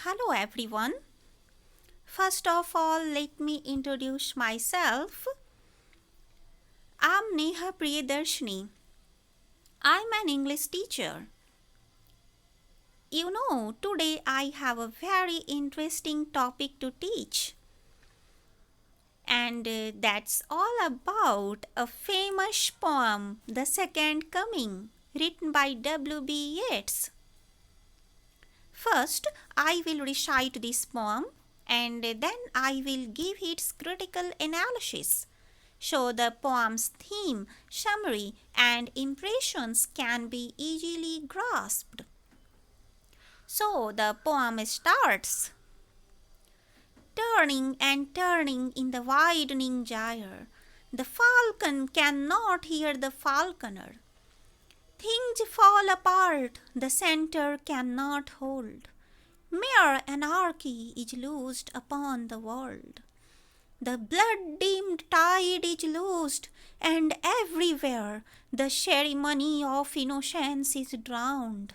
Hello everyone. First of all, let me introduce myself. I'm Neha Priyadarshini. I'm an English teacher. Today I have a very interesting topic to teach. And that's all about a famous poem, The Second Coming, written by W.B. Yeats. First, I will recite this poem and then I will give its critical analysis so the poem's theme, summary, and impressions can be easily grasped. So the poem starts. Turning and turning in the widening gyre, the falcon cannot hear the falconer. Things fall apart, the center cannot hold. Mere anarchy is loosed upon the world. The blood-dimmed tide is loosed, and everywhere the ceremony of innocence is drowned.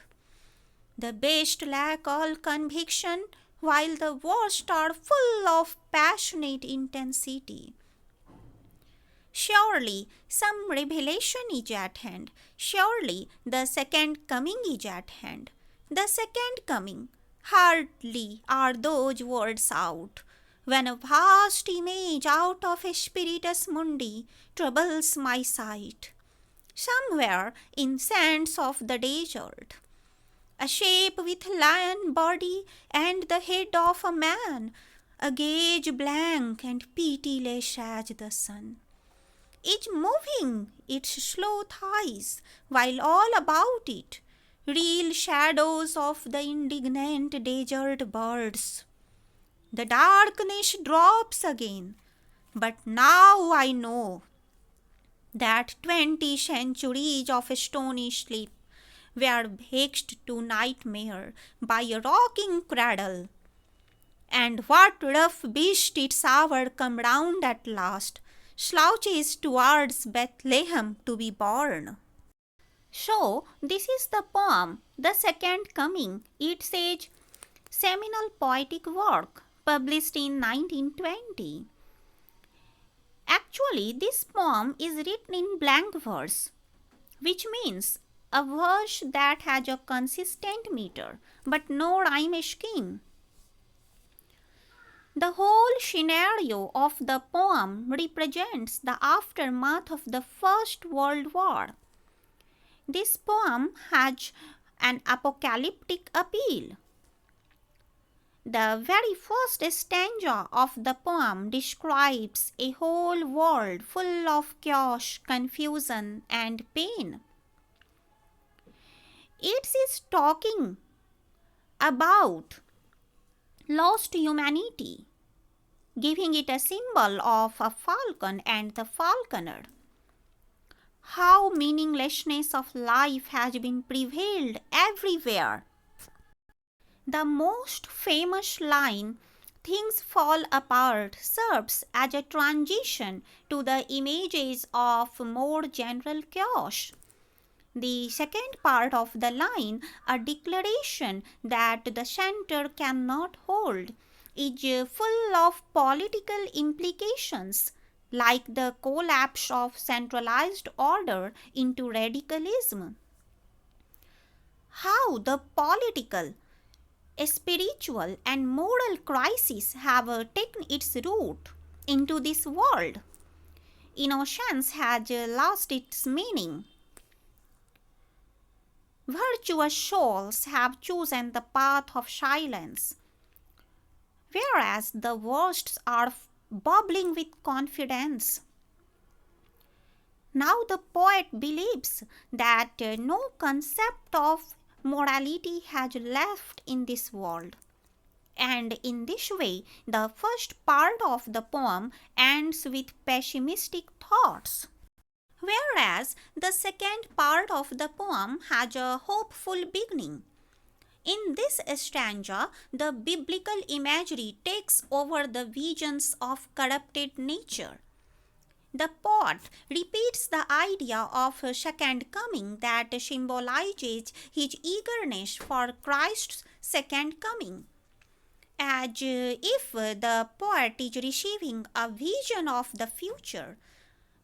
The best lack all conviction, while the worst are full of passionate intensity. Surely some revelation is at hand. Surely the second coming is at hand. The second coming. Hardly are those words out, when a vast image out of a spiritus mundi troubles my sight. Somewhere in sands of the desert, a shape with lion body and the head of a man, a gaze blank and pitiless as the sun, is moving its slow thighs, while all about it reel shadows of the indignant desert birds. The darkness drops again, but now I know that 20 centuries of stony sleep were vexed to nightmare by a rocking cradle. And what rough beast its hour come round at last, slouches towards Bethlehem to be born. So, this is the poem, The Second Coming. It's a seminal poetic work published in 1920. Actually, this poem is written in blank verse, which means a verse that has a consistent meter but no rhyme scheme. The whole scenario of the poem represents the aftermath of the First World War. This poem has an apocalyptic appeal. The very first stanza of the poem describes a whole world full of chaos, confusion, and pain. It is talking about lost humanity, giving it a symbol of a falcon and the falconer. How meaninglessness of life has been prevailed everywhere. The most famous line, "Things fall apart," serves as a transition to the images of more general chaos. The second part of the line, a declaration that the center cannot hold, is full of political implications, like the collapse of centralized order into radicalism. How the political, spiritual, and moral crises have taken its root into this world. Innocence has lost its meaning. Virtuous souls have chosen the path of silence, whereas the worst are bubbling with confidence. Now the poet believes that no concept of morality has left in this world. And in this way, the first part of the poem ends with pessimistic thoughts, whereas the second part of the poem has a hopeful beginning. In this stanza, the biblical imagery takes over the visions of corrupted nature. The poet repeats the idea of a second coming that symbolizes his eagerness for Christ's second coming. as if the poet is receiving a vision of the future.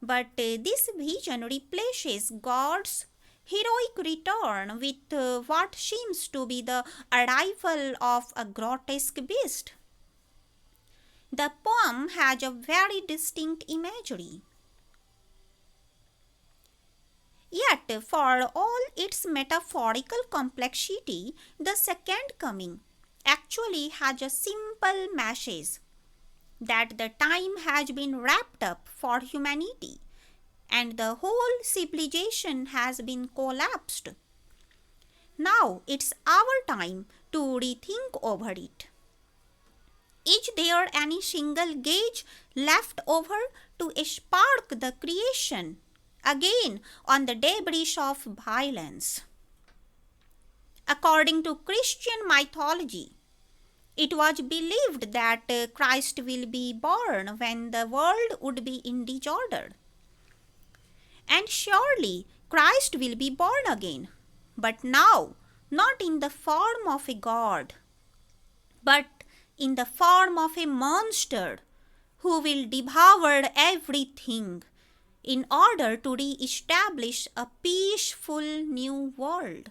But this vision replaces God's heroic return with what seems to be the arrival of a grotesque beast. The poem has a very distinct imagery. Yet, for all its metaphorical complexity, the second coming actually has a simple message that the time has been wrapped up for humanity and the whole civilization has been collapsed. Now it's our time to rethink over it. Is there any single gauge left over to spark the creation again on the debris of violence? According to Christian mythology, it was believed that Christ will be born when the world would be in disorder. And surely Christ will be born again, but now not in the form of a god, but in the form of a monster who will devour everything in order to re-establish a peaceful new world.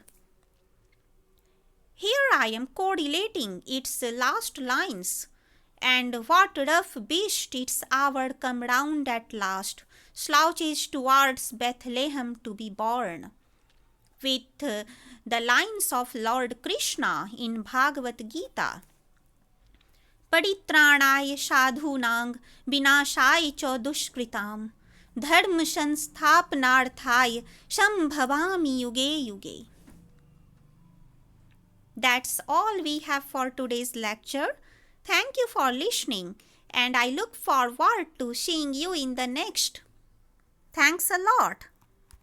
Here I am correlating its last lines, and what rough beast its hour come round at last, slouches towards Bethlehem to be born, with the lines of Lord Krishna in Bhagavad Gita. परित्राणाय साधूनां विनाशाय च दुष्कृतां धर्म संस्थापनार्थाय संभवामि युगे युगे. That's all we have for today's lecture. Thank you for listening, and I look forward to seeing you in the next. Thanks a lot.